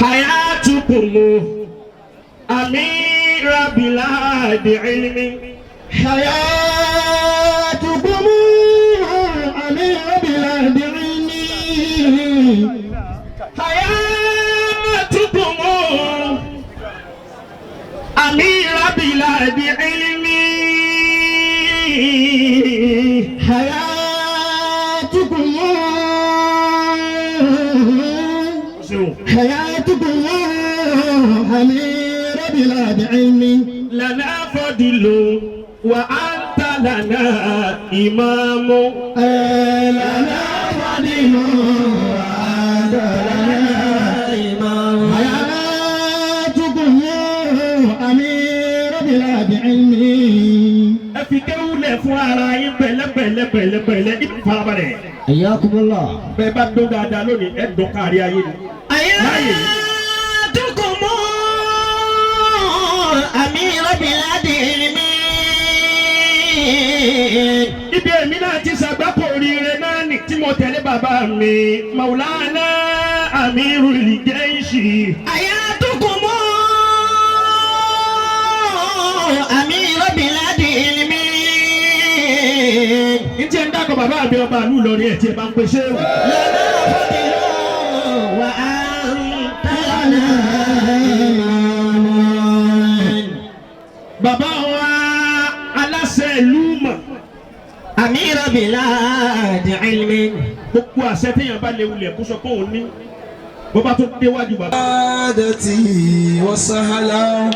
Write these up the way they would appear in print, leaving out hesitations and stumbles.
hayatukum amira biladi ilmi hayatukum amira biladi ilmi hayatukum amira biladi ilmi hayatukum hayatukum amira biladi ilmi lana fadilu wa anta lana imamu lana fadilu wa anta lana imamu hayatukum amira biladi ilmi ẹ fi kéwúlẹ̀ fún ara yín pẹ̀lẹ́pẹ̀lẹ́ ìfarabalẹ̀. Ayakumullah. bẹ́ẹ̀ bá dún dáadáa lónìí ẹ dún kárí ayé ni. hayatukum amira biladi ilmi. ibi èmi náà ti ṣàgbákò oríire náà ní tí mo tẹ̀lé bàbá mi Maulana Amirul Jaishi. hayatukum amira biladi ilmi. ǹjẹ́ ń dákọ̀ bàbá mi ọba àlù lórí ẹ̀ tí ẹ bá ń pèsè wò. lana fadilu wa anta lana imamun. bàbá wa aláṣẹ ìlú mọ̀. amira biladi ilmi. gbogbo àṣẹ téèyàn bá lè wulẹ̀ kó sọ pé òun ní bó bá tó déwájú bàbá. عادتي وسهلا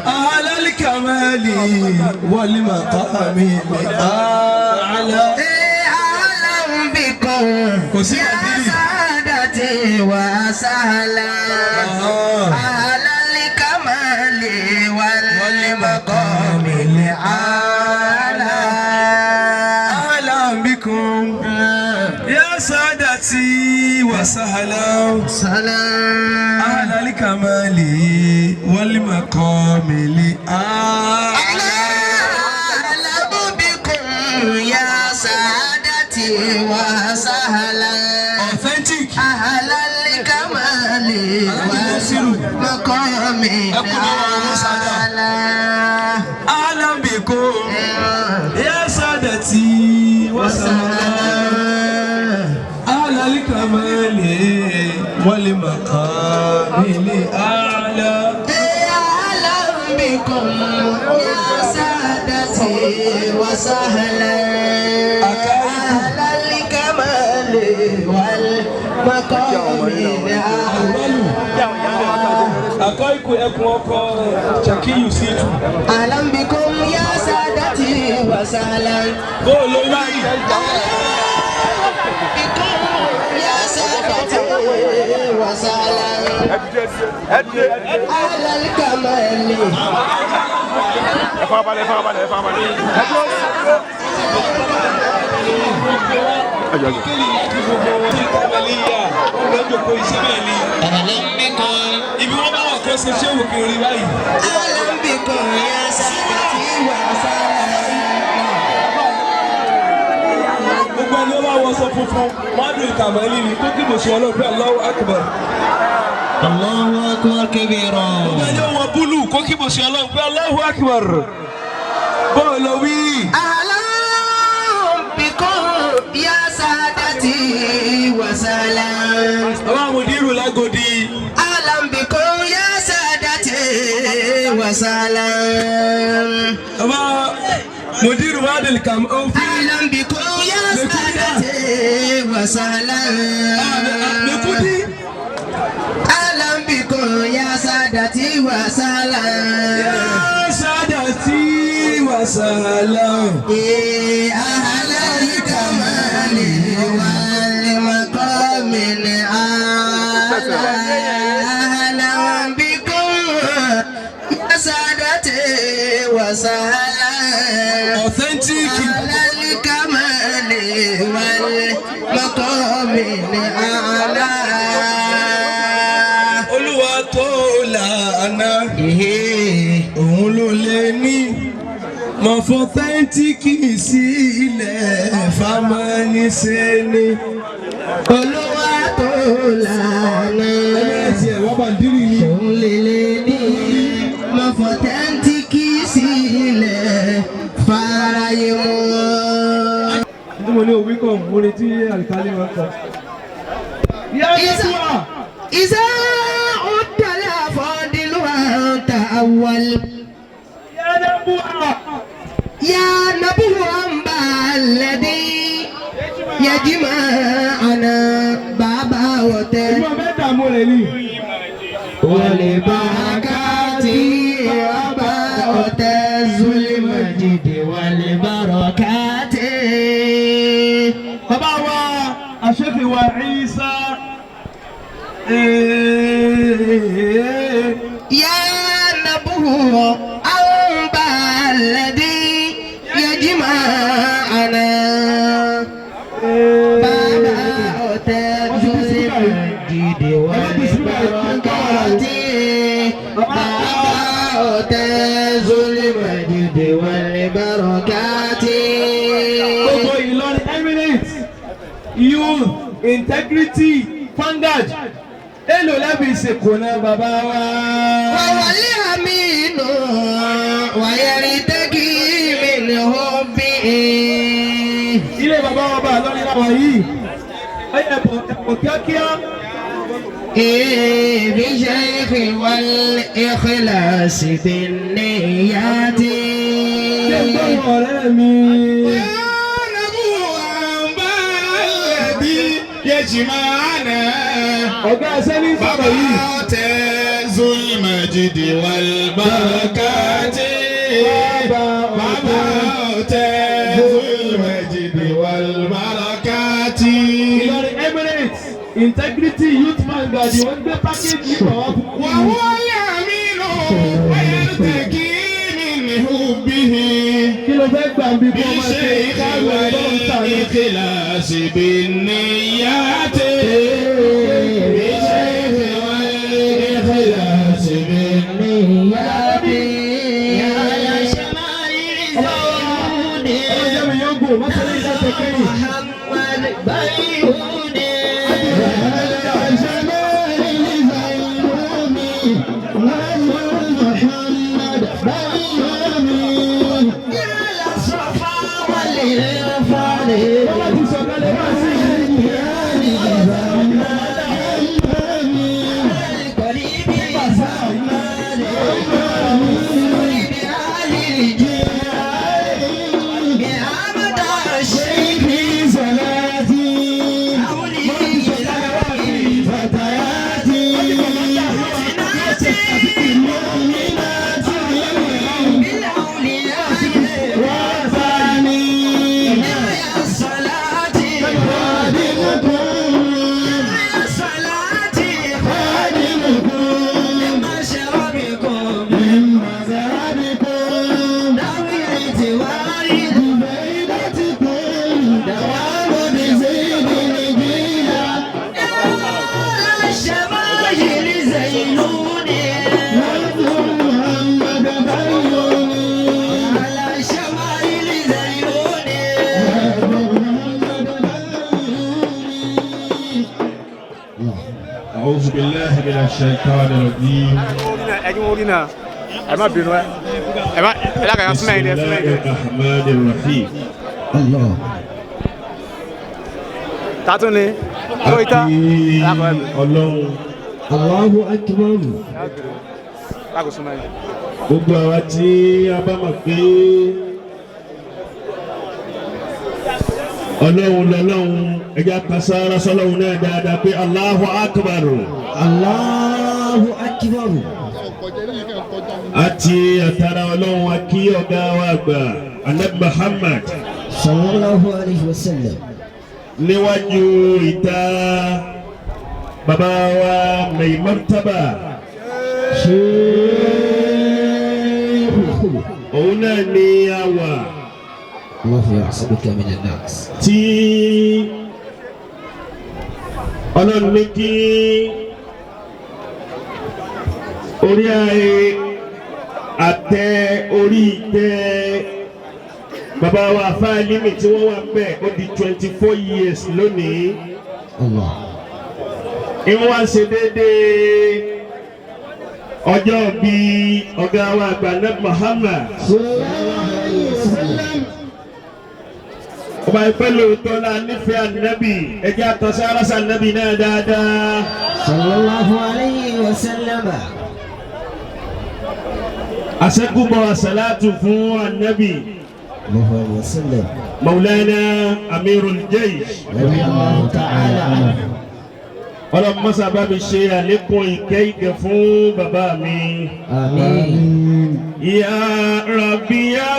أهل الكمال والمقام الأعلى أهلا بكم يا سادتي وسهلا أهل الكمال والمقام الأعلى أهلا بكم يا سادتي وسهلا سلام أهل الكمال والمقام الأعلى أهلا بكم يا سادتي وسهلا authentic أهل الكمال والمقام الأعلى أهلا بكم يا سادتي وسهلا أهل الكمال والمقام الأعلى أهلا بكم يا سادتي وسهلا أهل الكمال والمقام الأعلى أكايكو أكوكو شاكيو سيتو أهلا بكم يا سادتي وسهلا بولو بكم يا سادتي وسهلا أهل الكمال أهلا بكم يا سادتي وسهلا gbogbo ẹni ó bá wọṣọ funfun mádùn kàmẹ́lì ni tó kí mọ̀ṣẹ́ ọlọ́pẹ́ Allahu Akbar. الله أكبر كبيرا ẹni ó wọ búlù kó kí mọ̀ṣẹ́ ọlọ́pẹ́ Allahu Akbar. bọ́ọ̀lù wí. أهلا بكم يا سادتي وسهلا bàbá mùdírù lágòdì. أهلا بكم يا سادتي وسهلا bàbá mùdírù mádùn kàmẹ́lì. أهلا بكم يا سادتي وسهلا mẹ́kúdí. أهلا بكم يا سادتي وسهلا sádàtì wàsàlà. أهل الكمال والمقام الأعلى أهلا بكم يا سادتي وسهلا authentic. أهل الكمال والمقام الأعلى olúwa tó lànà òun ló lè ní mọ̀ fọ́tẹ́ntìkì sí ilẹ̀ fámánì sẹ́ni Olúwa tó lànà. ẹ̀sìn ẹ̀ wọ́n bá ń dírí ni. Òun lélẹ̀ ní mọ̀fọ́tẹ́ntì kì í sílẹ̀ fàráyé wọn. tí mo ní òwe kan mo retí àlìkálí wọn kan. إذا عد الأفاضل وأنت أول يا نبوة الذي يجمعنا بابا وتر والبركات بابا وتر المجد والبركات bàbá wa àṣẹ́fẹ̀ wa Ìsá. يا نبوة أنبا الذي يجمعنا بابا وتاج المجد والبركات بابا وتاج المجد والبركات. Gbogbo Ìlọrin Emirates youth integrity vanguard èlò lẹ́bi ìsìnkú náà bàbá wa. وولي أمين ويرتقي منه به. ilé bàbá wa bá lọ́rin láwọn yìí ẹ̀pọ̀ kíákíá. بشيخ والإخلاص بالنيات. ṣé gbọ́dọ̀ ọ̀rẹ́ mi. ọ̀gá ẹsẹ̀ ní sọ̀rọ̀ yìí. المجد والبركات بابا المجد والبركات. Ìlọrin Emirates integrity youth vanguard wọ́n gbé package yìí bọ̀ wá fún mi. وهو الأمين ويرتقي من حبه kí ló fẹ́ gbà ń bí kó máa ṣe بشيخ káàró ọlọ́run tààrà. والإخلاص بالنيات بشيخ والإخلاص بالنيات. على شمائل زيود ọlọ́jọ́ mi yóò gùn mọ́sálẹ́ ìdá tẹ̀kẹ́yìn. محمد بيهود. على الصفا والإرفان. bọ́lá ti sọ̀kalẹ̀ wá sí i. القريب والزمان. بآل الجيران. بأحمد الشيخ صلاتي. أولي فتياتي. بالأولياء وثاني الصلاة. الصلاة مشربكم من مذهبكم. ذوي الاعتبار بفائدتكم. دوام بزيد الجيلة. على الشمائل زينون. محمد بيوني. على الشمائل زينون. أعوذ بالله من الشيطان الرجيم. بسم الله الرحمن الرحيم. الله. Àti Ọlọ́run Allahu akbar. gbogbo àwa tí a bá mọ̀ pé Ọlọ́run lọ́lọ́run ẹja kasára sọ́lọ́run náà dáadáa pé Allahu akbar. Allahu akbar. Àti àtàrà Ọlọ́run akí ọ̀gá wa àgbà Ànábì Muhammad Sallallahu alayhi wa sallam. níwájú ìta bàbá wa Mai Martaba òun náà ni a wà Allahu yahsabuka min an-nas. tí Ọlọ́run ní kí orí àtẹ orí ìtẹ́ bàbá wa Fáálímì tí wọ́n wà bẹ́ẹ̀ ó di 24 years lónìí Allah. ìwọ́n wá ṣe déédéé ọjọ́ bíi ọ̀gá wa àgbà Nabi Muhammad. ọba ìpẹ́ lóòótọ́ la nífẹ̀ẹ́ ànábì ẹjẹ́ àtọ̀sárásá ànábì náà dáadáa. Sallallahu alayhi wa sallam. àṣẹ́kùbọ̀ àṣàlátù fún ànábì. Sallallahu alayhi wa sallam. Maulana Amirul Jaysh. Radiyallahu ta'ala anhu. ọlọ́mọ́sá bá mi ṣe àlékún ìkẹ́ ìgẹ̀ fún bàbá mi. Àmín. Ya Rabbi ya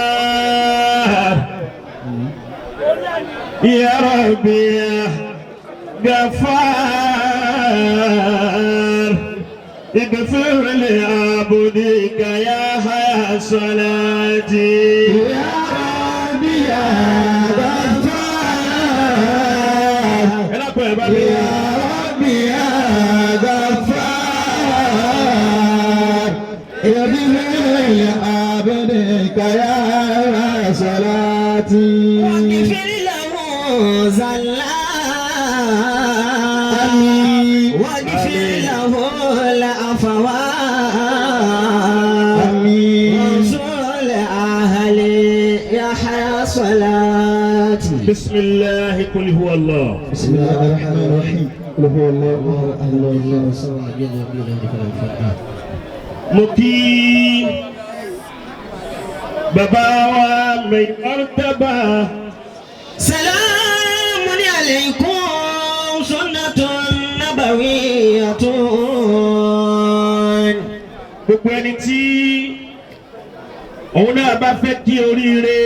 Ghaffar. Ya Rabbi ya Ghaffar. اغفر لعبدك يا حيا صلاتي. Ya Rabbi ya Ghaffar. Ya Rabbi ya Ghaffar. اغفر لعبدك يا صلاتي. واغفر له زلات. واغفر له العفوات. وانصر أهلي يا حيا صلاتي. بسم الله قل هو الله. بسم الله الرحمن الرحيم. قل هو الله احد الله الصمد لم يلد ولم يولد ولم يكن له كفوا mo kí bàbá wa Martaba. سلام عليكم سنة نبوية. gbogbo ẹni tí òun náà bá fẹ́ kí oríire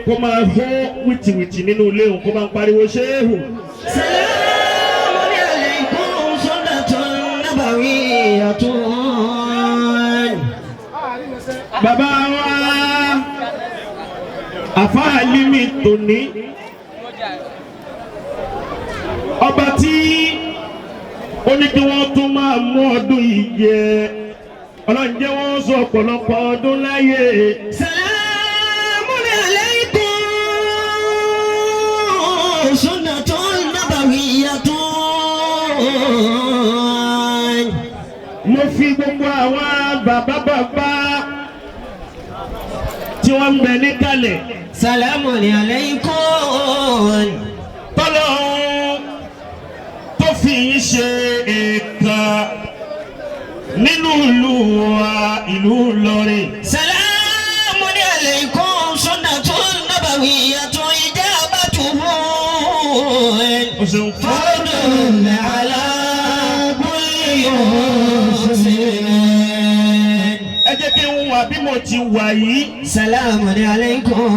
kó máa hó wìtìwìtì nínú ilé òun kó máa ń pariwo ṣéhù. سلام عليكم سنة نبوية. bàbá wa àfáàlímì tòní ọba tí ó ní kí wọ́n tún máa mú ọdún yìí jẹ ọlọ́run jẹ́ wọ́n sọ ọ̀pọ̀lọpọ̀ ọdún láyé. سلام عليكم سنة نبوية. mo fi gbogbo àwọn bàbá tí wọ́n ń bẹ níkàlẹ̀ سلام عليكم. tọ́lọ́hún tó fi yín ṣe èèkàn nínú ìlú wa ìlú Ìlọrin. سلام عليكم سنة نبوية إجابته o ṣeun fún فرض على كل مسلم. ẹ jẹ́ kí n wà bí mo ti wà yìí. سلام عليكم.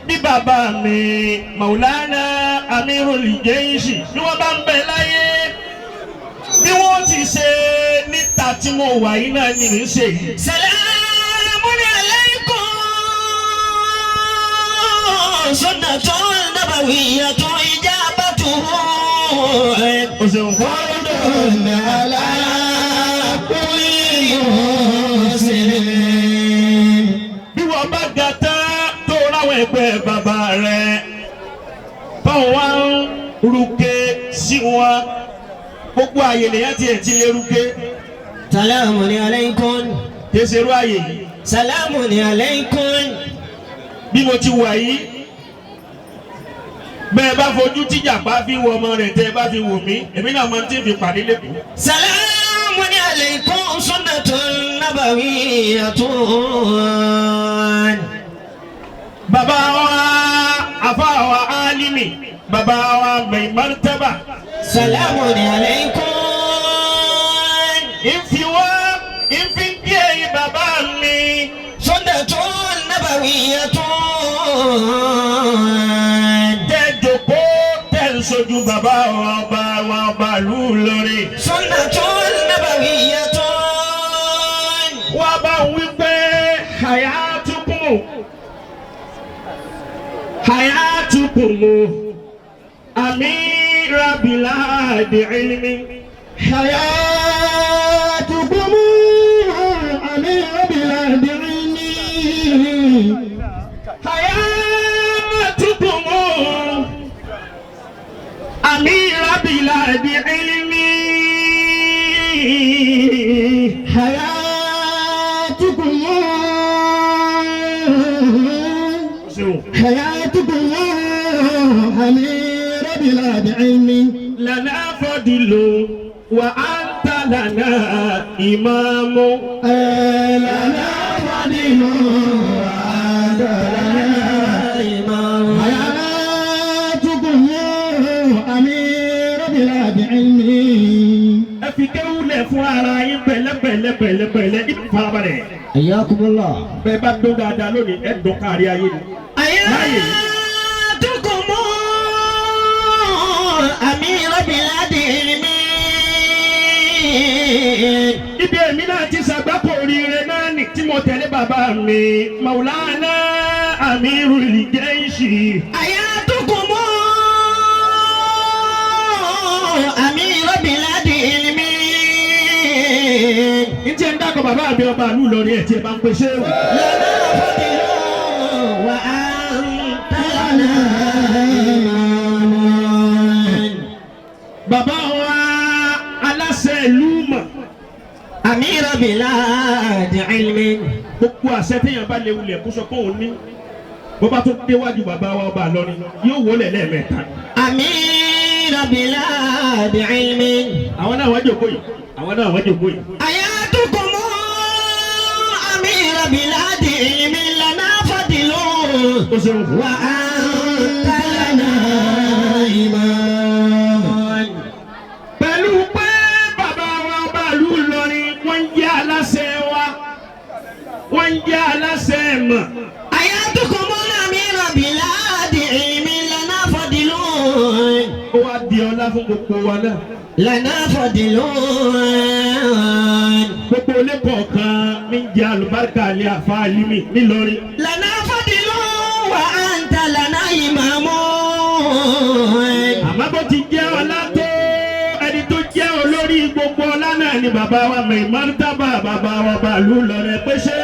bí bàbá mi Maulana Amirul Jaysh bí wọ́n bá ń bẹ láyé bí wọ́n ti ṣe níta tí mo wà yìí náà ní í ṣe yìí. سلام عليكم سنة نبوية إجابته o ṣeun fún فرض على كل مسلم. bí wọ́n bá ga tán tó ráwọn ẹgbẹ́ bàbá rẹ̀ báwọn wá ń rúkè sí wọn gbogbo àyè lèyàn tiẹ̀ ti lè rúkè سلام عليكم. kí ẹ ṣe irú àyè yìí. سلام عليكم. bí mo ti wà yìí bẹ́ẹ̀ bá fojú tíjàpá fi wọ ọmọ rẹ̀ tẹ́ ẹ bá fi wò mí èmi náà máa ń tí fi pàdé lẹ́kọ̀ọ́. سلام عليكم سنة نبوية. bàbá wa àfa wa Alimi bàbá wa Martaba. سلام عليكم. ìfi wá ìfi bí ẹ̀yin bàbá mi. سنة نبوية. tẹ́ jòkó tẹ́ ń sojú bàbá wa ọba ìlú Ìlọrin. سنة نبوية. wọ́n bá wí pé hayatukumu amira biladi ilmi. حياتكم أمير بلاد علمي. hayatukumu بلاد علمي حياتكم أمير بلاد علمي لنا فضل وأنت لنا إمام لنا فضل وأنت لنا إمام حياتكم أمير بلاد علمي ẹ fi kéwú lẹ̀ fún ara yín pẹ̀lẹ́pẹ̀lẹ́ ìfarabalẹ̀. حياكم الله bẹ́ẹ̀ bá dún dáadáa lónìí ẹ dún kárí ayé ni. حياتكم أمير بلاد علمي ibi èmi náà ti ṣàgbákò oríire náà ní tí mo tẹ̀lé bàbá mi Maulana Amirul Jaishi. حياتكم أمير بلاد علمي ǹjẹ́ ń dákọ̀ bàbá mi ọba àlù lọ ní ẹ̀ tí ẹ bá ń pèsè o. لنا فضل وأنت لنا إمام bàbá wa aláṣẹ ìlú mọ̀ أمير بلاد علمي gbogbo àṣẹ téèyàn bá léwu lẹ̀ kó sọ pé òun ní bó bá tó déwájú bàbá wa ọba àlọ́rin yóò wọlé lẹ́ẹ̀mẹ́ta. أمير بلاد علمي àwọn náà wọ́n jòkó yìí àwọn náà wọ́n jòkó yìí. حياتكم أمير بلاد علم لنا فضل ó ṣeun. وأنت لنا إمام pẹ̀lú pé bàbá wa ọba ìlú Ìlọrin wọ́n ń jẹ́ aláṣẹ wa wọ́n ń jẹ́ aláṣẹ mọ̀. حياتكم أمير بلاد علم لنا فضل ó wá di ọlá fún gbogbo wa náà. لنا فضل gbogbo ilé kọ̀ọ̀kan ní jẹ́ àlùbáríkà alẹ́ àfa alimi nílọrin. لنا فضل وأنت لنا إمام àmọ́ bó ti jẹ́ ọlá tó ẹni tó jẹ́ olórí gbogbo ọlá náà ni bàbá wa Maimartaba bàbá wa bàálù lọ́rẹ́ pèsè.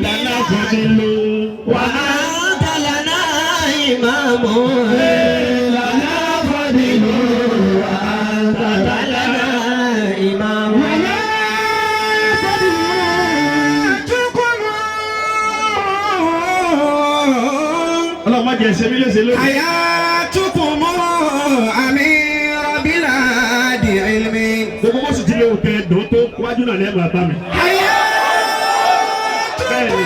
lọ́nà fọdílù wà á. وأنت لنا إمام lọ́nà fọdílù wà á. لنا إمام ọlọ́run má jẹ́ ẹsẹ̀ mi léṣe lónìí. حياتكم أمير بلاد علمي gbogbo bó sì ti léwu tẹ dùn tó wájú náà lẹ́ẹ̀ máa bá mi. bẹ́ẹ̀ni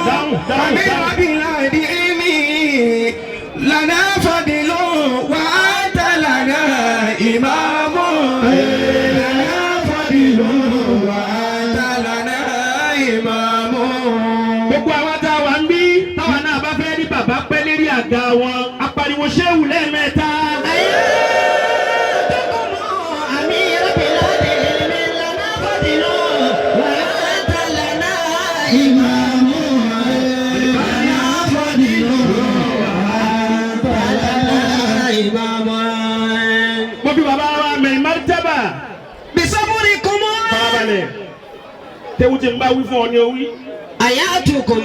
dáhùn. أمير بلاد علمي لنا فضل وأنت لنا إمام لنا فضل وأنت لنا إمام gbogbo àwọn tá a wà ń bí táwọn náà bá fẹ́ rí bàbá pẹ́ lérí àga wọn apariwo ṣéwù lẹ́ẹ̀mẹ́ta. أمير بلاد علم لنا فضل وأنت لنا إمام لنا فضل وأنت لنا إمام mo fi bàbá wa Maimartaba بصبركم farabalẹ̀ tẹ́wù tí ń bá wí fún ọ ní o wí. حياتكم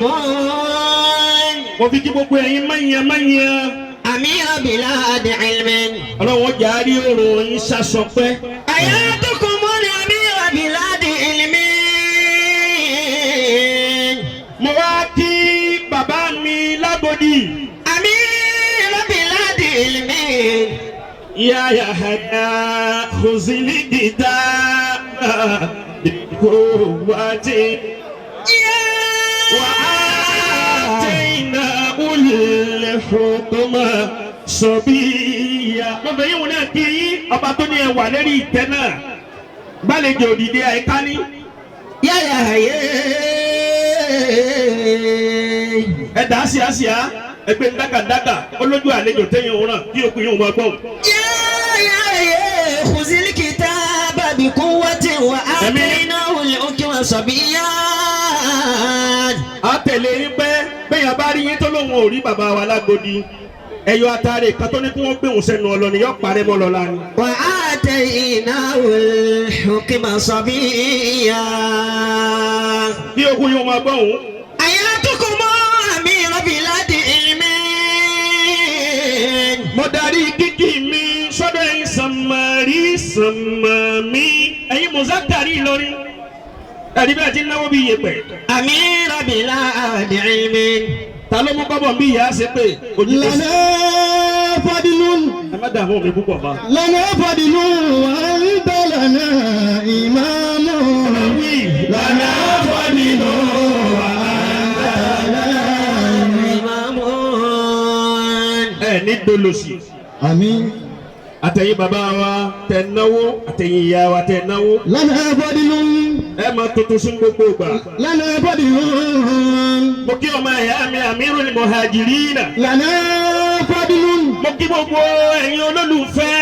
mo fi kí gbogbo ẹ̀yin mọ̀nyẹ́ أمير بلاد علم ọlọ́wọ́ jàrí òrò yín ṣaṣọpẹ́. حياتكم أمير بلاد علم mo wá kí bàbá mi Lágòdì. أمير بلاد علم يا يحيى خذ الكتاب بقوة وآتيناه الحكم صبيا. mo fẹ́ yín wọn náà kí ọba tó ní ẹwà lérí ìtẹ́ náà gbàlejò òdìdí àìká ní. يا يحيى ẹ dà á síá ẹgbẹ́ ńdákàndákà olójú àlejò tẹ́yìn òun náà kí òkú yín òun máa gbọ́. يا يحيى خذ الكتاب بقوة وآتيناه الحكم صبيا. a tẹ̀lé yín pẹ́ bẹ́ẹ̀ bá rí yín tó lóun ò rí bàbá wa Lágòdì ẹ̀yọ́ atare kan tó ní kí wọ́n gbé òun sẹ́nu ọlọ́ni yóò parẹ́ mọ́ lọ́la ni. وآتيناه الحكم صبيا. bí ogun yóò máa gbọ́ òun. حياتكم mo darí kíkì mi sọ́dọ̀ ẹ̀yin sàmárì sàmàmí ẹ̀yin mùsákàrí Ìlọrin ẹ̀rí bẹ́ẹ̀ ti náwó bí iyẹ̀pẹ̀. Amira bila ilmi. Ta ló mú kọ́bọ̀ bí ìyá ṣe pé ojú tó Lana fadilun. ẹ má dààmú mi púpọ̀ bá. Lana fadilun wa anta lana imamun. Lana fadilun wa anta lana imamun. Ẹ ní dolosi. Àmín. Àtẹ̀yin bàbá wa tẹ̀ náwó àtẹ̀yin ìyá wa tẹ̀ náwó. Lana fadilun. Ẹ máa tuntun sí gbogbo ìgbà. Lana fadilun. Mo kí ọmọ ìyá mi Amirul Muhajirina. Lana fadilun. Mo kí gbogbo ẹ̀yin olólùfẹ́.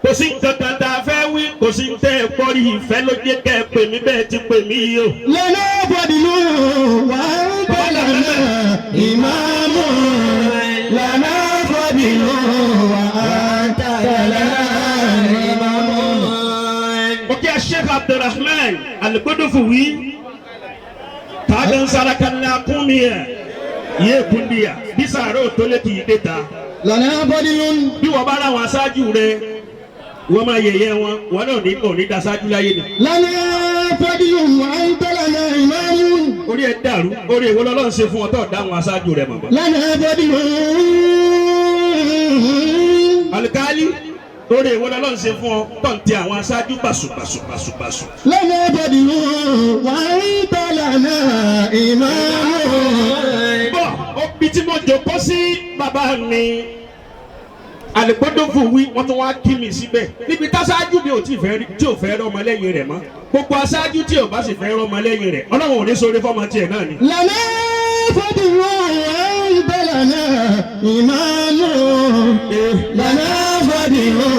Kò sí nǹkan kan tá a fẹ́ wí, kò sí tẹ́ ẹ pọ́rí ìfẹ́ ló jẹ́ kẹ́ ẹ pè mí bẹ́ẹ̀ ti pè mí yìí o. Lana fadilun wa anta lana imamun. Lana fadilun wa anta lana imamun. Mo kí Sheikh Abdulrahman Al-Qudufuwi. Kagan sarakalla kumiya. Yé kundiya. Bisaro tole kì í dé ta. Lana fadilun. Bí wọ́n bá láwọn aṣáájú rẹ̀ wọ́n máa yẹ̀yẹ́ wọn wọn náà ní daṣáájú láyé ni. Lana fadilun wa anta lana imamun. Orí ẹ dàrú orí èwo lọ́lọ́run ṣe fún ọ tó dáhùn aṣáájú rẹ̀ màmá. Lana fadilun. Alikali orí èwo lọ́lọ́run ṣe fún ọ tó ń tẹ àwọn aṣáájú bàṣubàṣu. Lana fadilun wa anta lana imamun. Bọ́ obi tí mo jòkó sí bàbá mi Al-Qudufuwi wọ́n tún wá kí mi síbẹ̀ níbi táṣáájú mi ò tí ò fẹ́ rọ́ ọmọlẹ́yìn rẹ̀ mọ́ gbogbo aṣáájú tí ò bá sì fẹ́ rọ́ ọmọlẹ́yìn rẹ̀ Ọlọ́run ò ní sóore fọ́mọ tiẹ̀ náà ni. Lana fadilun wa anta lana imamun. Lana fadilun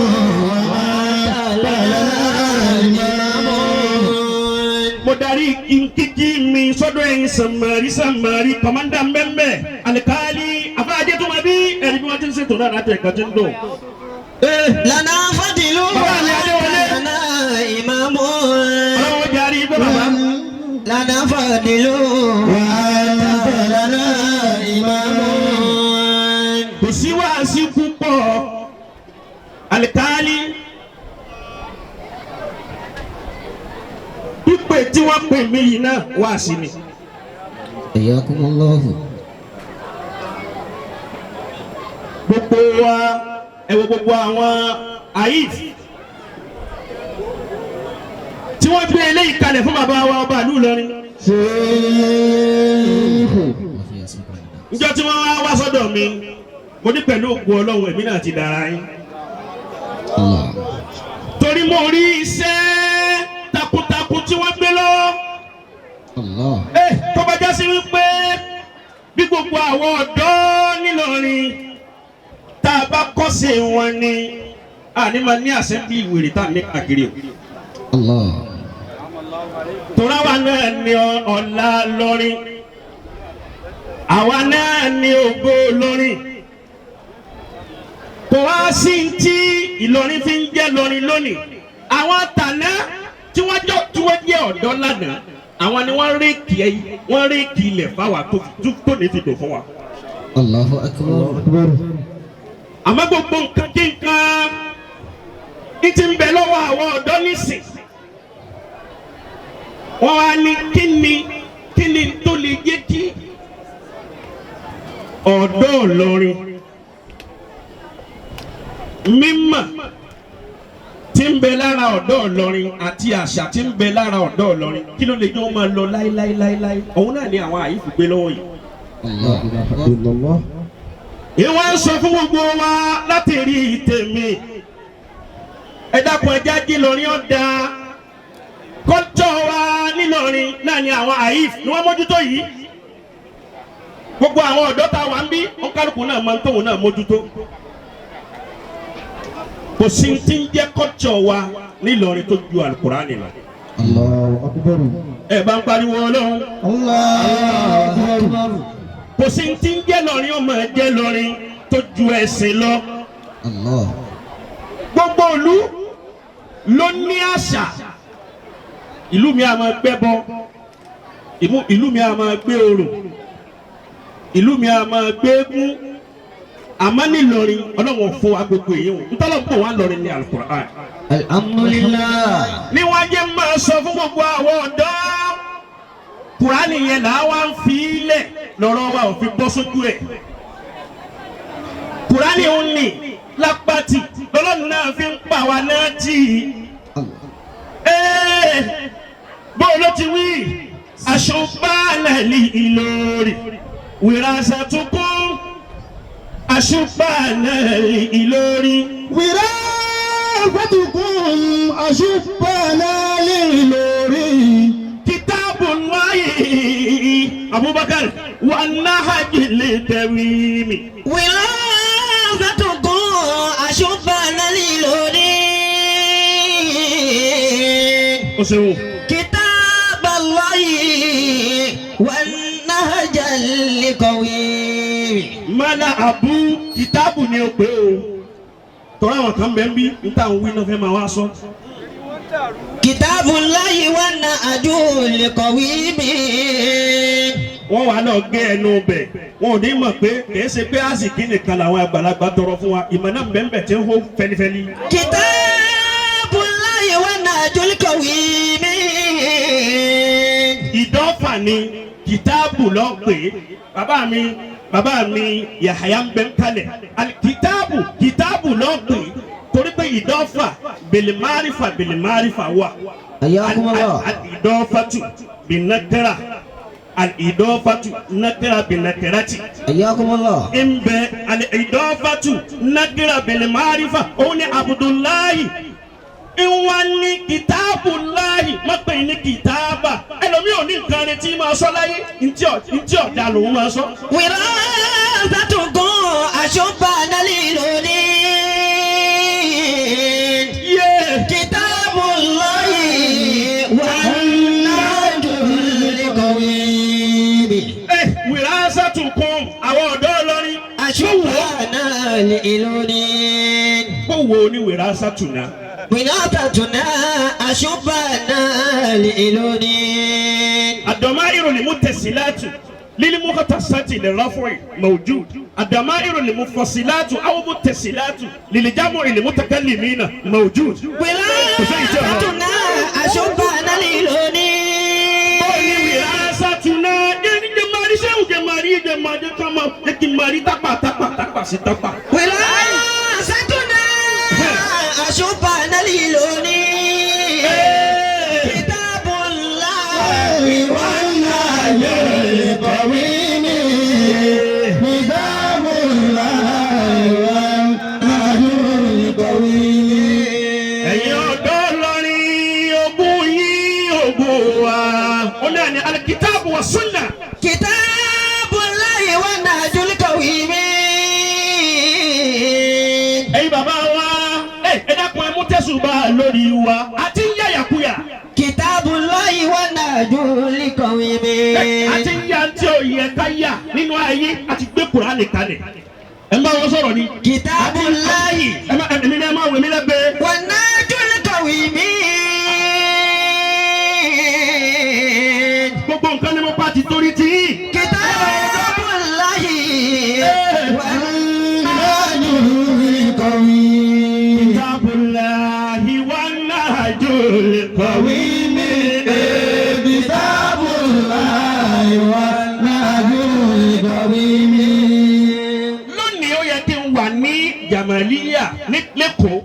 wa anta lana imamun. Mo darí kíkí mi sọ́dọ̀ ẹ̀yin sàmárì kọ̀mọ́ndà mbẹ́mbẹ́ Alikali afáàjẹ́ tó máa bí ẹ̀rí bí wọ́n ti ń ṣètò náà láti ẹ̀ka tí ń dùn. Lana fadilun wa anta lana imamun. Ọlọ́wọ́ jarí ibẹ̀ bàbá. Lana fadilun wa anta lana imamun. Kò sí wàásù púpọ̀ Alikali. Pípé tí wọ́n pè mí yìí náà wá sí mi. Hayyakumullahu. Gbogbo wa ẹ wo gbogbo àwọn àyíf tí wọ́n gbé eléyìí kalẹ̀ fún bàbá wa ọba ìlú Ìlọrin. Níjọ́ tí wọ́n wá sọ́dọ̀ mi mo ní pẹ̀lú òkú Ọlọ́run èmi náà ti dára yín. Torí mo rí iṣẹ́ takuntakun tí wọ́n gbé lọ́wọ́. Tó bá jásí wípé bí gbogbo àwọn ọ̀dọ́ nílọrin tá a bá kọ́sẹ̀ wọn ni àní máa ní àṣẹ́bí ìwèrè tá a ní káàkiri o. Tora wa náà ní ọ̀la lọ́rin àwa náà ní ògo lọ́rin kò wá sí tí Ìlọrin fi ń jẹ́ lọ́rin lónìí àwọn tàná tí wọ́n jẹ́ ọ̀dọ́ lánàá àwọn ni wọ́n réèkì ilẹ̀ fáwa tó ní fi dò fún wa. Allahu akbar. Àmọ́ gbogbo nǹkan kí nǹkan ní ti ń bẹ lọ́wọ́ àwọn ọ̀dọ́ nísìn. Wọ́n wá ní kí ni tó lè jẹ́ kí ọ̀dọ́ Ìlọrin mímọ̀ tí ń bẹ lára ọ̀dọ́ Ìlọrin àti àṣà tí ń bẹ lára ọ̀dọ́ Ìlọrin kí ló lè jẹ́ wọ́n máa lọ láíláíláíláí òun náà ni àwọn àyífù gbé lọ́wọ́ yìí. Ìwọ ń sọ fún gbogbo wa láti rí tèmi ẹ dákun ẹja jí lọrin ọ̀dà kọ́tọ̀ wa nílọrin náà ni àwọn àyíf ni wọ́n mójútó yìí gbogbo àwọn ọ̀dọ́ tá a wà ń bí ọ̀kálùkù náà máa ń tóun náà mójútó kò sí ti ń jẹ́ kọ́tọ̀ wa nílọrin tó ju Al-Qur'ani lọ. Allahu akbar. Ẹ bá ń pariwo Ọlọ́run. Allahu akbar. Kò sí ti ń jẹ́ lọrin ọmọ ẹ̀jẹ̀ lọrin tó ju ẹ̀sìn lọ. Gbogbo ìlú ló ní àṣà. Ìlú mi a máa gbẹ́bọ, ìlú mi a máa gbé orò, ìlú mi a máa gbé eégún, àmọ́ ní Ìlọrin ọlọ́wọ́ fún wa gbogbo èyí o ntọ́lọ́ pọ̀ wá lọ́rin ní Al-Qur'an. alhamdulillah. ní wọ́n jẹ́ máa sọ fún gbogbo àwọn ọ̀dọ́ Kùránì yẹn là wá ń fi ilẹ̀ lọ́rọ̀ wa ò fi bọ́ sójú ẹ̀. Kùránì ń nì lápàtì lọ́lọ́run náà fi ń pa wa náà tì í. bó ló ti wí aṣọ́bàlẹ̀ Ìlọrin wirasatukum aṣọ́bàlẹ̀ Ìlọrin. wirasatukum aṣọ́bàlẹ̀ Ìlọrin. Kitabullahi Abubakar wa nahjil tawimi. wirasatukum aṣọ́bàlẹ̀ Ìlọrin. O ṣeun. Mala abu kitabu ni o pe o tọ́ra àwọn kan bẹ́ẹ̀ bí n ta wí náà fẹ́ máa wá sọ. Kitabullahi wa nahjul qawimi. Wọ́n wà lọ gé ẹnu bẹ̀ wọn ò ní mọ̀ pé kìí ṣe pé àsìkí nìkan làwọn àgbàlagbà tọrọ fún wa ìmọ̀ náà bẹ́ẹ̀ tí ń hó fẹ́lifẹ́li. Kitabullahi wa nahjul qawimi. Ìdọ́fà ni kìtáàbù lọ pé bàbá mi Yahaya ń bẹ ń kalẹ̀ kìtáàbù lọ pé torí pé ìdọ́fà bèlèmárífà wà. Al-idọ́fàtù bìnnàkẹ́rà al-idọ́fàtù nàkẹ́rà bìnnàkẹ́ràtì. ń bẹ al-idọ́fàtù nàkẹ́rà bèlèmárífà òun ni Abdullahi. Ìwọ̀n ní kìtáàbù láàyè má pè ní kìtáàbà ẹlòmíì ò ní nǹkan rẹ tí máa sọ láyé ntí ọ̀dà lòun máa sọ. wirasatukum aṣọ́bàlẹ̀ Ìlọrin. Kitabullahi wa nahjul qawimi. Wirasatukum àwọn ọ̀dọ́ Ìlọrin. Aṣọ́bàlẹ̀ Ìlọrin. Kó wo ni wirasatuna. wirasatuna aṣọ́bàlẹ̀ Ìlọrin. الضمائر المتصلات للمختصات للرفع موجود الضمائر المنفصلات أو متصلات للجمع المتكلمين موجود. wirasatuna aṣọ́bàlẹ̀ Ìlọrin. wirasatuna wirasatuna aṣọ́bàlẹ̀ Ìlọrin. Kitabullahi wa nahjul qawimi. Kitabullahi wa nahjul qawimi. ẹ̀yin ọ̀dọ́ Ìlọrin ogún yín ogún wa ó náà ní alikitaabu wa sunna. Kitabullahi wa nahjul qawimi. ẹ̀yin bàbá wa ẹ dákun ẹ mú tẹ̀sùbà lórí wa àti ń yàyàkuyà. Kitabullahi wa nahjul qawimi. àti ń yà tí ò yẹ ká yà nínú ayé àti gbé Kùránì kalẹ̀. ẹ máa wọ́n sọ̀rọ̀ ni. Kitabullahi èmi ni ẹ máa wẹ̀ mí lẹ́gbẹ̀ẹ́. wa nahjul qawimi. gbogbo nǹkan ni mo pa ti torí tí. Kitabullahi wa nahjul qawimi. Kitabullahi wa nahjul qawimi. Kitabullahi wa nahjul qawimi. lónìí ó yẹ kí n wà ní Jamaliya ní lẹ́kọ̀ọ́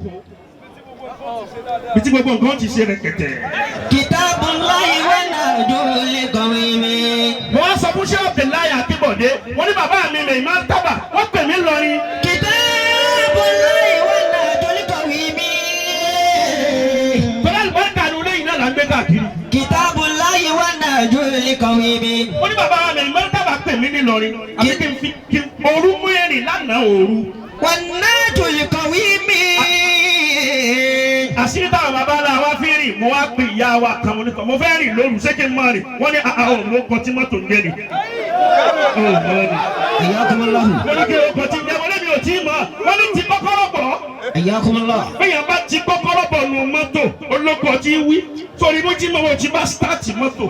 bí tí gbogbo nǹkan ti ṣe rẹ̀kẹ̀tẹ̀. Kitabullahi wa nahjul qawimi. mo wá sọ fún ṣé Abdullahi Akínbọ̀dé wọ́n ní bàbá mi lè máa ń tábà wọ́n pè mí lọ́rin. Kitabullahi wa nahjul qawimi. tọ́lá ìbáríkà ni olóyìn náà là ń gbé káàkiri. Kitabullahi wa nahjul qawimi. wọ́n ní bàbá mi lè máa ń tábà pè mí ní lọ́rin. àbí kí n òru mú ẹ̀rìn lánàá òru. Wa nahjul qawimi. àṣírí táwọn bàbá ńlá wa fi rìn mo wá pè ìyá wa kan mo ní kọ́ mo fẹ́ rìn lóru ṣé kí n máa rìn wọ́n ní àwọn ló kọ tí mọ́tò ń jẹ́ ni. Hayyakumullah. wọ́n ní kí o kọ tí ń jẹ́ wọ́n ní mi ò tí ì mọ̀ wọ́n ní ti kọ́kọ́rọ́ bọ̀. Hayyakumullah. bẹ́ẹ̀ bá ti kọ́kọ́rọ́ bọ̀ nù mọ́tò olóko tí ń wí torí bó ti mọ̀ wọ́n ti bá sítáàtì mọ́tò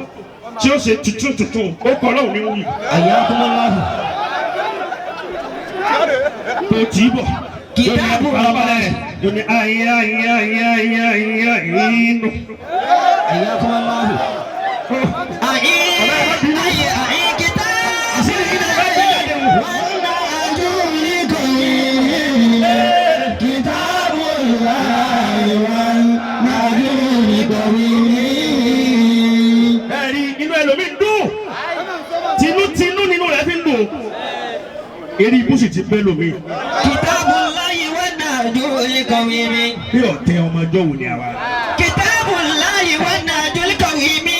tí ó ṣe tuntun ó kọ́ lọ́hùn ní wí. Hayyakumullah. tó tì í bọ̀. Kìtàbù farabalẹ̀ yóò ní ayinú. Ẹ̀yà fún aláhù. Eri ibú sì ti pẹ́ lómi. Kitabullahi wa najul qawimi. Bí ọ̀tẹ̀ ọmọ ọjọ́ wò ni àwa. Kitabullahi wa najul qawimi.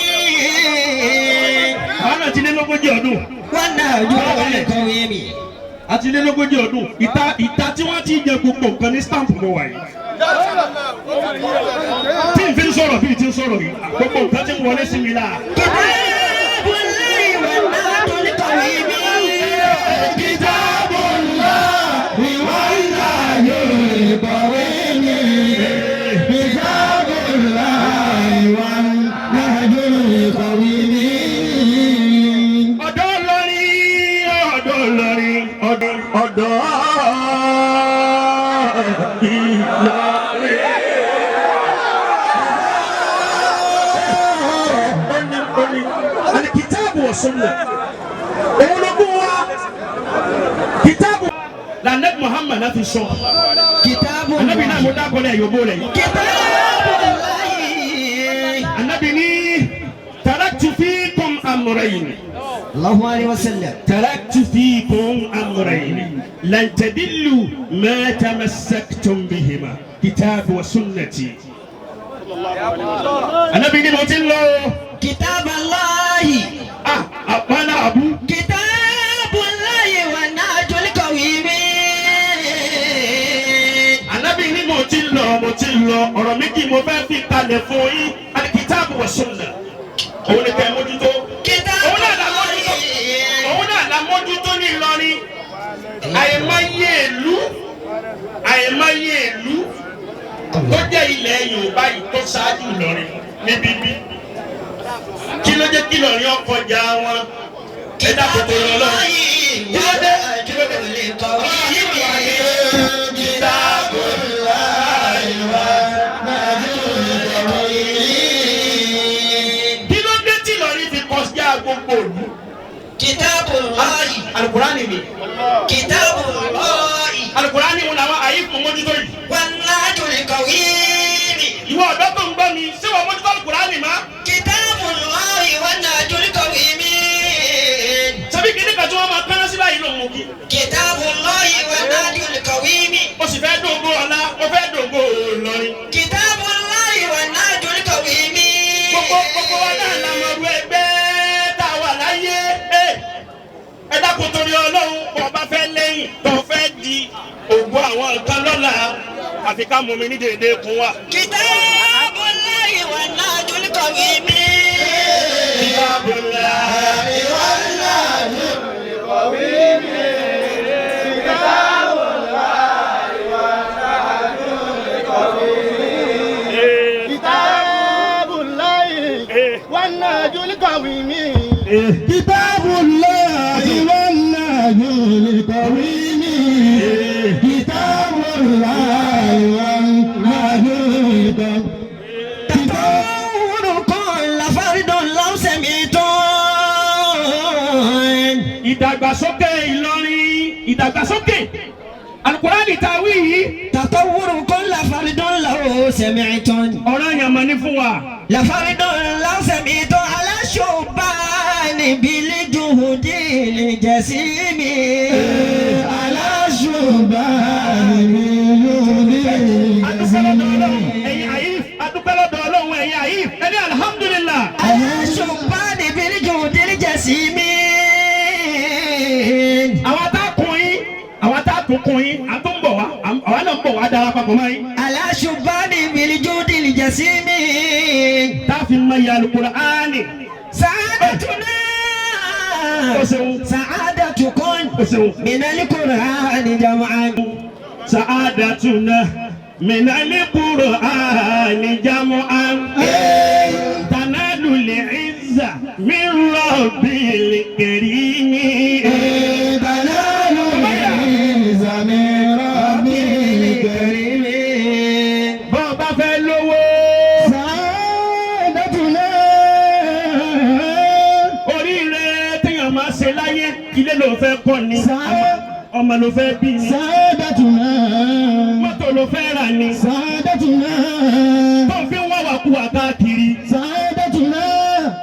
Àwọn náà ti lé lógójì ọdún. Wa najul qawimi. A ti lé lógójì ọdún. Ìta tí wọ́n ti jẹ gbogbo nǹkan ní stamp ló wà yìí. Tí n fi ń sọ̀rọ̀ bí n ti ń sọ̀rọ̀ yìí, gbogbo nǹkan ti ń wọlé sí mi láà. Kitabullahi wa najul qawimi. Al-Kitabu wa Sunnah. Kitabu la Nabi Muhammad na fi sọ. Kitabu Anabi náà mo dákọ̀ lẹ̀ yóò bó lẹ̀. Kitabullahi. Anabi ní taraktu fikum amrayn. Allahu alayhi wa sallam. Taraktu fikum amrayn. Lan tadillu ma tamassaktum bihima. Kitabu wa sunnati. Anabi ní mo ti lọ. Kitaballahi. Àpáná àbú. Kitabullahi wa najul qawimi. Anabi ní mo ti lọ ọ̀rọ̀ méjì mo fẹ́ fi kalẹ̀ fún yín. Al-Kitabu wa Sunnah. Òun ni kẹ́ mójútó. Òun náà la mójútó ní Ìlọrin. Àìmọye ìlú tó jẹ́ ilẹ̀ Yorùbá yìí tó ṣáájú Ìlọrin níbí bí. Kí ló jẹ́ kí Ìlọrin ọkọjà wọn? Ẹ dákun tó lọ lọ. Kí ló dé? Kí ló dé tí Ìlọrin fi kọjá gbogbo ìlú? Kitabullahi. Al-Qur'ani ni. Kitabullahi. Al-Qur'ani wọn làwọn àyè fún mójútó yìí. Wa najul qawimi. Ìwọ ọ̀dọ́ tó ń gbọ́ mi, ṣé wọ́n mójútó Al-Qur'ani má? Kitabullahi wa najul qawimi. Ṣebí kìíní kan tí wọ́n máa pẹ́rẹ́ sí báyìí ló mú kí. Kitabullahi wa najul qawimi. Ó sì fẹ́ dògbò ọ̀la, ó fẹ́ dògbò Ìlọrin. Kitabullahi wa najul qawimi. Gbogbo wa náà la mọ̀ ru ẹgbẹ́ tá a wà láyé. Ẹ dákun torí Ọlọ́run, bó bá fẹ́ lẹ́yìn tó fẹ́ di ògbó àwọn nǹkan lọ́la, àfi ká mú mi ní déédéé kún wa. Kitabullahi wa najul qawimi. Kitabullahi wa najul qawimi. Kitabullahi wan najul qawimi. Kitabullahi wan najul qawimi. Tatawuru kulla fardun law sami'tun. Ìdàgbàsókè Ìlọrin, ìdàgbàsókè Al-Qur'ani tàwí yìí. Tatawuru kulla fardun law sami'tun. Ọ̀rọ̀ yẹn mọ̀ ní fún wa. La fardun law sami'tun ala shubani bil juhudil jasimi. Ala shubani bil juhudil Adúpẹ́ lọ́dọ̀ Ọlọ́run ẹ̀yin àyí. Ẹni alhamdulillah. Ala shubani bil juhudil jasimi. Àwọn tá a kún yín, a tó ń bọ̀ wá, àwa náà ń bọ̀ wá dára papọ̀ mọ́ yín. Ala shubani bil juhudil jasimi. Tá a fi mọ ìyá Al-Qur'ani. Sa'adatuna. Sa'adatukun. Minal Qur'ani jam'an. Sa'adatuna minal Qur'ani jam'an. Tanalul izza min rabbil karim. Tanalul izza min láyé ilé ló fẹ́ kọ́ ni ọmọ ló fẹ́ bí ni Sa'adatuna mọ́tò ló fẹ́ rà ni Sa'adatuna tó fi ń wá wàkúwà káàkiri Sa'adatuna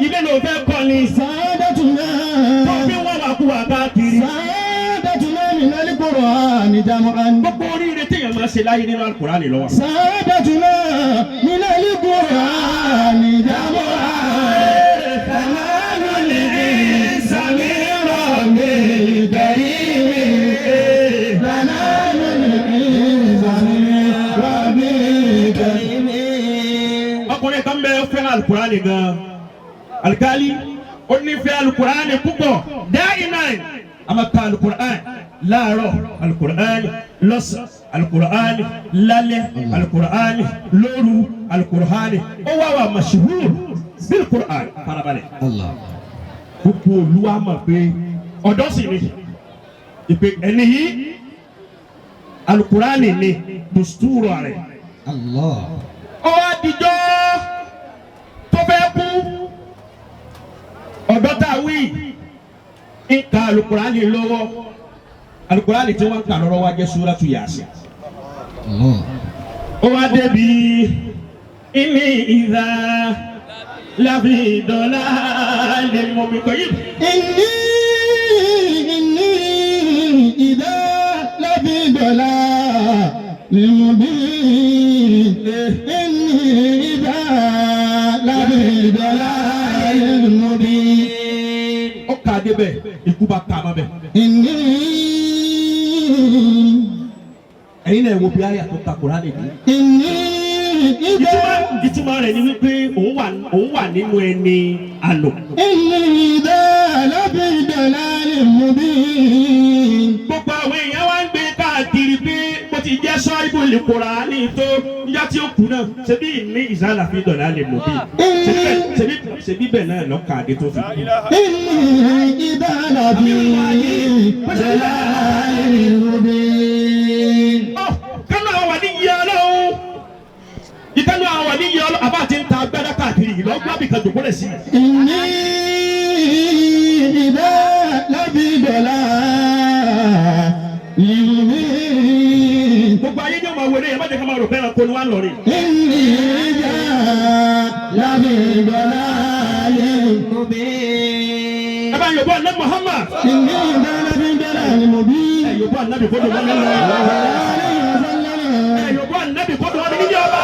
ilé ló fẹ́ kọ́ ni Sa'adatuna tó fi ń wá wàkúwà káàkiri. Sa'adatuna minal Qur'ani jam'an gbogbo oríire téèyàn máa ṣe láyé nínú Al-Qur'ani ló wà. Sa'adatuna minal Qur'ani jam'an ọkùnrin kan bẹ fẹ́ Al-Qur'ani gan alikali ó ní fẹ́ Al-Qur'ani púpọ̀ dáìmáì a máa ka Al-Qur'ani láàárọ̀ Al-Qur'ani lọ́sàn Al-Qur'ani lálẹ́ Al-Qur'ani lóru Al-Qur'ani ó wá wà mashhur bil Qur'an farabalẹ̀ gbogbo olúwa mọ̀ pé ọ̀dọ́ sì ni ìpè ẹni yìí Al-Qur'ani ni dùstúrù rẹ̀. Ó wá dijọ́ tó fẹ́ kú ọ̀dọ́ tá a wí ń ka Al-Qur'ani lọ́wọ́ Al-Qur'ani tí wọ́n ń kà lọ́wọ́ wá jẹ́ Suratu Yasin. Ó wá débi inni idha lafi dalalin mubin yìí. Inni idha lafi dalalin mubin Inni idha lafi dalalin mubin Ó kà á débẹ̀ ikú bá kà á má bẹ̀. Ẹ̀yin náà wo bí ayé àtúntà Kùránì dé. Ìtumọ̀ rẹ̀ ni wípé òun wà nínú ẹni àlò. Gbogbo àwọn èèyàn wá ń gbé káàkiri pé bó ti jẹ́ sọ́ọ́bù lè Kùránì tó níjà tí ó kú náà ṣebí ní ìsàlà fi dọ̀là lè mọ̀ bí. Ṣebí bẹ́ẹ̀ náà lọ́kà àdé tó fi kú. Kánú àwọn wà ní yẹ ọlọ́run. Ìkánú àwọn wà ní yẹ ọlọ́run. Àbá ti ń ta agbádá káàkiri yìí lọ́gbọ́n àbíkan jòkó lẹ̀ sí. Gbogbo ayé ní ọmọ wẹrẹ yẹn má jẹ́ ká máa rò pé ẹranko ni wọ́n á lọ rí. Ẹ bá yòbó àná Muhammad. Ẹ yòbó ànábì kó dùn wọn nínú. Ẹ yòbó ànábì kó dùn wọn nínú ọba.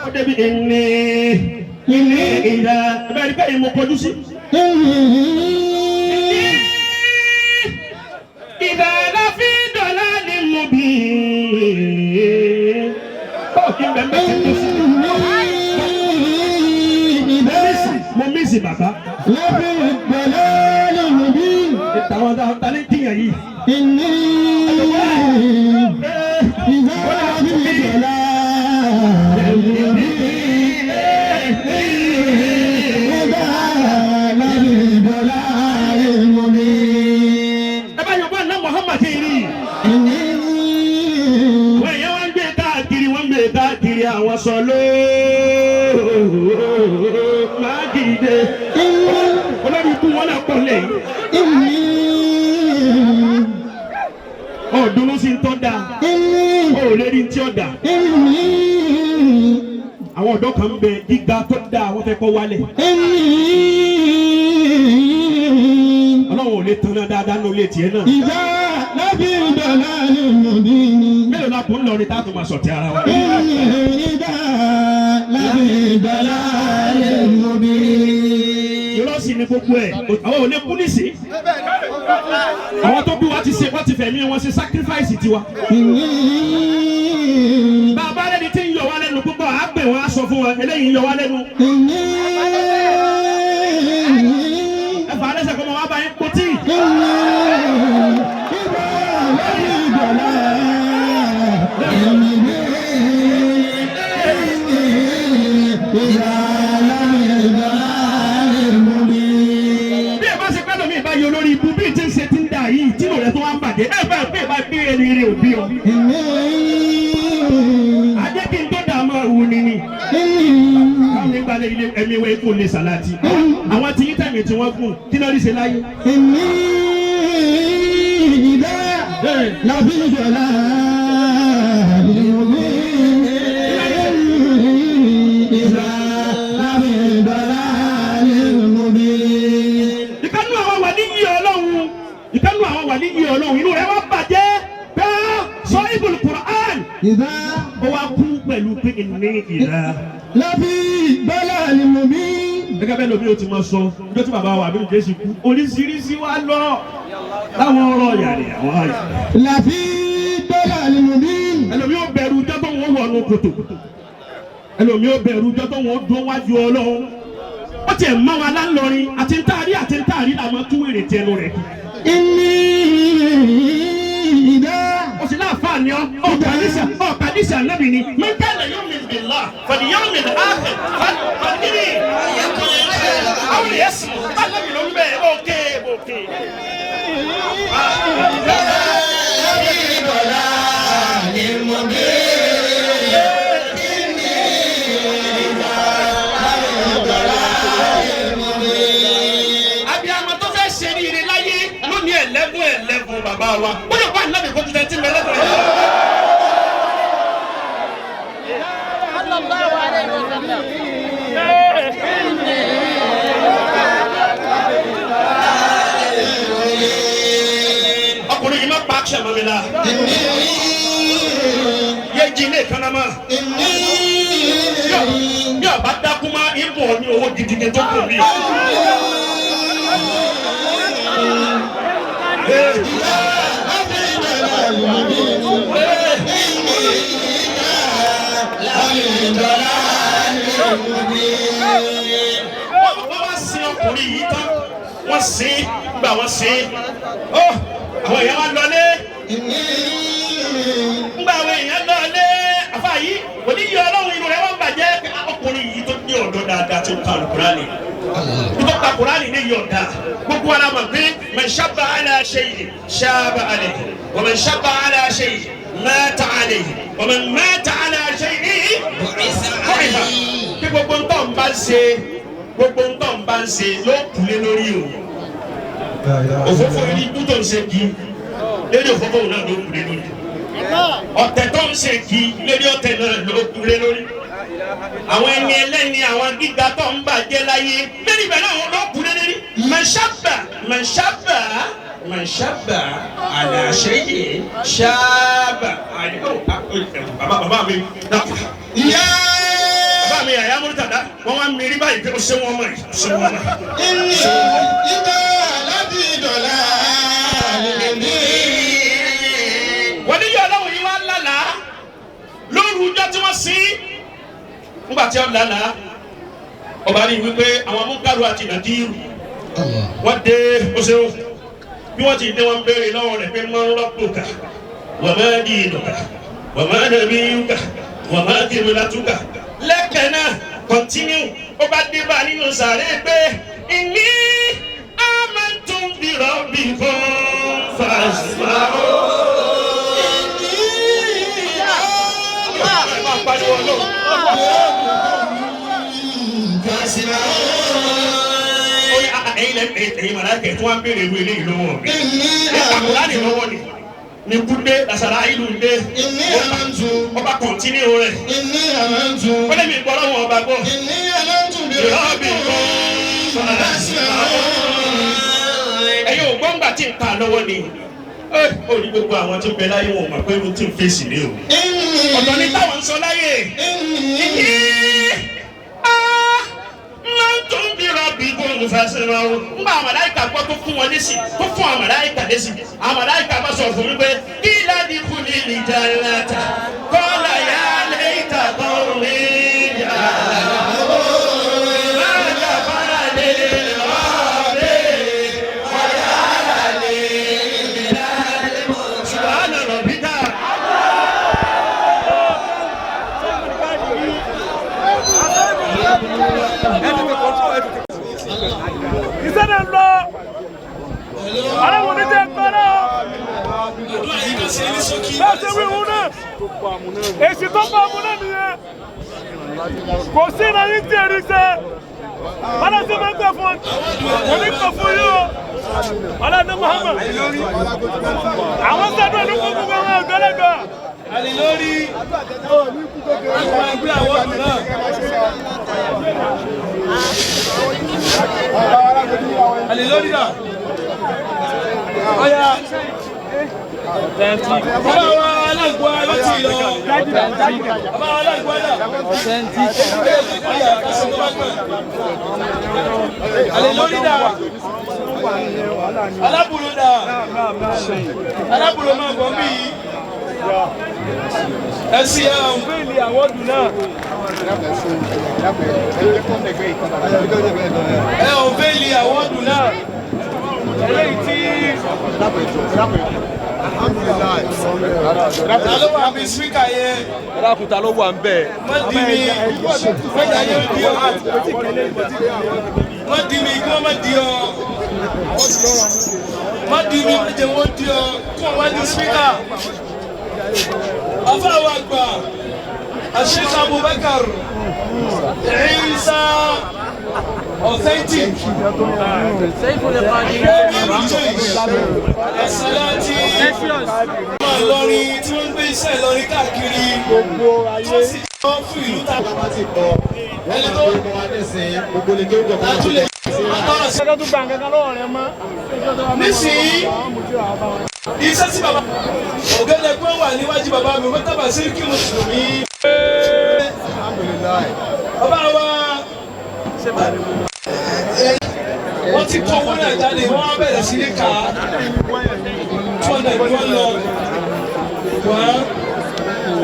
Ó débi ìní ìdá. Ẹ bá rí bẹ́ẹ̀ ni mo kọjú sí. Ìdá láfi dọ̀là ni mo bí. Ó kí n bẹ̀ mbẹ́ ti tó sí. Mo mísì bàbá. Ìtàwọn ta ní tìyàn yìí. Ẹ bá yọ̀bọ̀ ná Muhammad rí. Wọ́n yẹn wọ́n ń gbé káàkiri àwọn sọ lóòó máa dìde. Olórí ikú wọn náà pọ̀ lẹ́yìn. Ọ̀dùnú sí ń tọ́ da. Ó lè rí tí ó da. Àwọn ọ̀dọ́ kan ń bẹ gíga tó da àwọn fẹ́ kọ́ wálẹ̀. Ọlọ́run ò lè tan náà dáadáa ní olè tiẹ̀ náà. Ìjà lábí ìdọ̀lá ni mo bí ní. Mélòó la kò ń lọ rí tá a tún máa sọ̀tì ara wa. Ìjà lábí ìdọ̀lá ni mo bí. Irọ́ sì ni gbogbo ẹ̀. Àwọn ò lè kú nísì. Àwọn tó bí wa ti ṣe wọ́n ti fẹ̀mí wọn ṣe sacrifice tiwa. Bàbá rẹ̀ ni tí ń yọ wá lẹ́nu púpọ̀ á pè wọ́n á sọ fún wọn eléyìí ń yọ wá lẹ́nu. Ẹ fà á lẹ́sẹ̀ kọ́ mọ wá bá yín potí. Bí ẹ bá ṣe pẹ́ lómi ìbáyọ̀ olórí ibú bí ti ń ṣe ti ń dà yìí tí lòrẹ́ tó wá ń bàjẹ́ ẹ bá pé ìbá gbé ẹni rẹ̀ òbí ọ. Ajẹ́ kí n tó dà máa wù ní ni. Káwọn nígbà lè ilé ẹ̀mí wẹ̀ kó lè sàláàtì àwọn tí yín tẹ̀mí tí wọ́n gùn kí náà rí ṣe láyé. èmi ìdá làbí ìjọba ìlúmi ìdá làbí ìjọba ìlúmi. ìkànnì àwọn wà ní yìí ọlọ́run ìkànnì àwọn wà ní yìí ọlọ́run inú rẹ̀ wá bàjẹ́ bẹ́ẹ̀ sọ ibùdó Qur'an. ìdá ó wá kú pẹ̀lú pé ìní ìdá. làbí ìjọba ìlúmi. gẹ́gẹ́ bẹ́ẹ̀ lómi ò ti máa sọ ọjọ́ tí bàbá wa àbí Jésù kú oríṣiríṣi wá lọ láwọn ọ̀rọ̀ yàrá àwọn àyè. làbí ìjọba ìlúmi. ẹlòmí ò bẹ̀rù ọjọ́ tó wọ́n wọ̀ ọ́nù kòtò ẹlòmí ò bẹ̀rù ọjọ́ tó wọ́n dún wájú Ọlọ́run ó tiẹ̀ mọ́ wa lálọ́rin àti ntaari làwọn tún wèrè tẹnu rẹ̀. ìní ìdá. o sì láǹfààní ọ̀kadìsí ànábì ni mẹ́tẹ́lẹ̀ yóò mi bìlá fọ̀dí yóò mi láàfẹ̀ fọ̀dí àwọn yẹsì alábì ló ń bẹ̀ ókè. abiyamọ tó fẹ́ ṣe ní ire láyé lónìí ẹ̀lẹ́gùn bàbá wa ó yẹ kó ànábì kó ti tẹ́tí mẹ́lẹ́gùn rẹ̀. ọkùnrin yìí má pa àṣẹ mọ́ mi la yé jí ilé kan náà mọ́ bí ọba dákú má ibò ní owó gidigidi tó kù mí. wọ́n wá sin ọkùnrin yìí tán wọ́n sin gbà wọ́n sin àwọn èèyàn wá lọlé ngbà àwọn èèyàn lọlé àfa yìí òní yìí Ọlọ́run inú rẹ̀ wọ́n bàjẹ́ ọkùnrin yìí tó ní ọ̀dọ́ dáadáa tó ka Kùránì tó ka Kùránì ní yọ̀ọ̀dá gbogbo ara mọ̀ pé man shabba ala shay'in shaba alayhi wa man shabba ala shay'in mata alayhi wa man mata ala shay'in bu'itha kí gbogbo ntọ́ n bá ń ṣe yóò kúlé lórí o òfófó yìí kú tó ń ṣe kí lórí òfófó náà ló kúlé lórí ọ̀tẹ̀ tó ń ṣe kí lórí ọ̀tẹ̀ náà ló kúlé lórí àwọn ẹni ẹlẹ́ni àwọn gíga tó ń bàjẹ́ láyé lórí ibẹ̀ náà ló kúlé lórí man shabba ala shay'in shaba bàbá mi dàpọ̀ bàbá mi àyà múlítàdá wọ́n wá mi rí báyìí pé ó ṣe wọ́n mọ̀ yìí ṣe wọ́n mọ̀. ìní ìdá láti ìdọ̀lá ìlúmi. wọ́n ní yọ̀ Ọlọ́run yìí wá lálàá lóru ọjọ́ tí wọ́n sin nígbà tí wọ́n lálàá ọba rí wípé àwọn amúkàrú àti nàdírù wọ́n dé oṣù bí wọ́n ti dé wọn béèrè lọ́wọ́ rẹ̀ pé man rabbuka wa ma dinuka wa ma nabiyuka wa ma qiblatuka lẹ́kẹ̀ẹ́ náà continue ó bá dé bá nínú sàárè pé inni amantu bi rabbikum fasma'u. ẹ̀yin màláíkà tí wọ́n béèrè ìwé eléyìí lọ́wọ́ mi Kùránì lọ́wọ́ ni kúndé dasara ìlú ndé ọba kọ̀ntínú rẹ̀ wọ́n lé mi gbọ́ lọ́wọ́ ọba gbọ́ ìrọ́bì kan ẹ̀yin ò gbọ́ngbà tí ń ta lọ́wọ́ ni ó ní gbogbo àwọn tí ń bẹ láyé wọn mọ̀ pé irú tí ń fèsì ní o ọ̀dọ̀ ní táwọn ń sọ láyé máa ń tún bí rọ́bì gbọ́n fẹsẹ̀rọ̀ o ń bá àmàláìkà gbọ́ tó fún wọn lésì tó fún àmàláìkà lésì àmàláìkà bá sọ fún mi pé kí ládì kú ní ìjà ńláta kọ́lá yá lé ìtàkọ́ mi jà máa jà fara lé rọ́bì ọ̀yà lé ìlà ṣùgbọ́n rọ̀bì dà. ìṣẹ́nà ń lọ aláwọ̀ ní jẹ́ kọ́rọ́ bá ṣe wí hun náà èsì tó bá mu náà nìyẹn kò sí ìnáyí tí èrì ṣe wọ́n sì máa ń gbà fún wọn ní kò fún yóò ọlọ́dún Muhammad àwọn sẹ́dún ọdún gbogbo àwọn ọ̀gọ́lẹ́gbà Alilori àwọn ẹgbẹ́ àwọn ọdún náà. Alilori náà. Ọya. Bàbá wa alágbó ló ti lọ. Bàbá wa alágbó náà. Alilori náà. Alábùrú náà. Alábùrú máa bọ̀ bí. Ẹsì ọ̀nbẹ́ẹ̀lì àwọ̀dù náà. Ọ̀nbẹ́ẹ̀lì àwọ̀dù náà. Eléyìí tí. Ta ló wà bí spíkà yẹn? Arákùnta ló wà ń bẹ̀. Wọ́n di mi. Wọ́n di mi kí wọ́n má di ọ. Wọ́n di mi jẹ́ wọ́n di ọ kí wọ́n wá di spíkà. Afawa Agba, Sheikh Abubakar Isa Authentic Salati Ìlọrin tí wọ́n ń gbé iṣẹ́ Ìlọrin káàkiri gbogbo ayé tí wọ́n fún ìlú tàbí ti pọ̀ ẹni tó látúlẹ̀ Ṣẹ́jọ́ tó gbà ń kankan lọ́wọ́ rẹ mọ́. nísìnyí iṣẹ́ tí bàbá ọ̀gẹ́dẹ̀gbọ́n wà níwájú bàbá mi wọ́n tábà sí kí mùsùlùmí. Bàbá wa wọ́n ti kó owó náà jáde wọ́n á bẹ̀rẹ̀ sí ní ká 200 wọ́n lọ.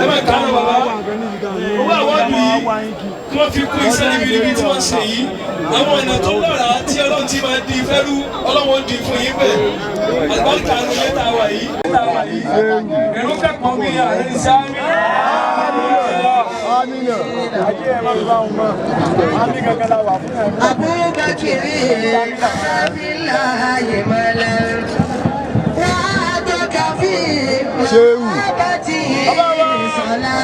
Ẹ máa kà á lọ bàbá. Owó àwọ̀dù yìí kí wọ́n fi kún iṣẹ́ níbi tí wọ́n ṣe yìí. Àwọn ọ̀nà tó lọ́ra tí Ọlọ́run ti máa di fẹ́rú Ọlọ́run di fún yín bẹ́ẹ̀. Àlùbáríkà ló lé ta wà yìí. Èrò kẹ́kọ̀ọ́ bí ààrẹ ní sáámi. Amina. Ayé ẹ̀ máa ń bá wọn mọ́. Àmì kankan la wà fún ẹ̀. Abubakar Abilaye Malal. Wàdókà fi Abati Sọlá.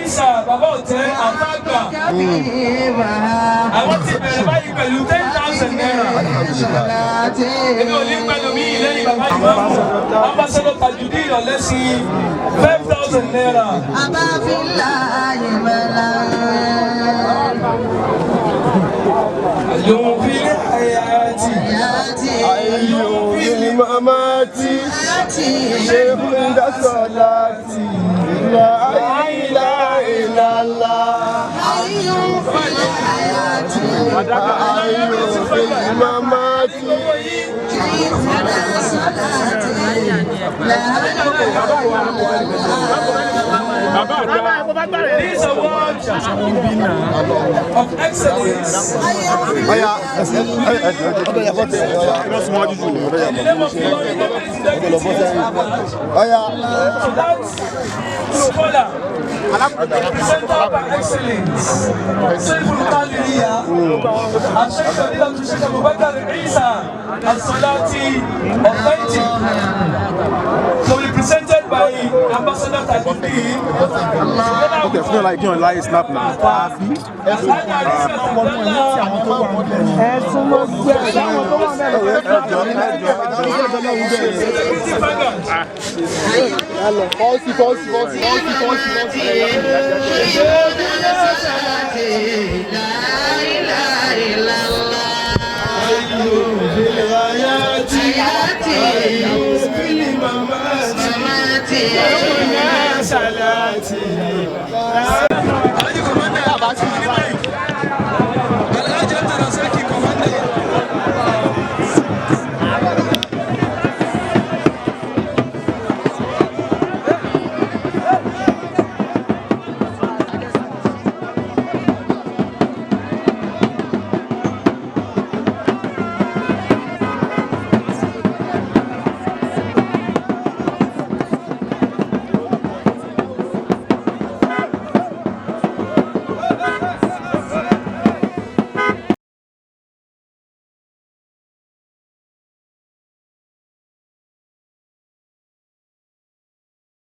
Ìsà bàbá òtẹ́ àfáàgbà. Àwọn ti bẹ̀rẹ̀ báyìí pẹ̀lú 10,000 naira. Èmi ò ní pẹ̀lú mi lẹ́yìn bàbá ìmáàmù. Ambassador Tajudeen Ọ̀lẹ́sìn 5,000 naira. Abilaye Malal. Àyùn fi ní àyàtì. Àyùn fi ní mamati. Ṣé fún ìdásọ̀láti? La ilaha illallah. Àyùn fi ní àyàtì. Àyùn fi ní mamati. Ṣé fún ìdásọ̀láti? These awards of excellence. Scholar, represented by excellence, Saiful Qadiriya, and Sheikh Abubakar Isa, and Salati Authentic. So represented by Ambassador Tajudeen. Okay, feel like you're lying snap now. Salati.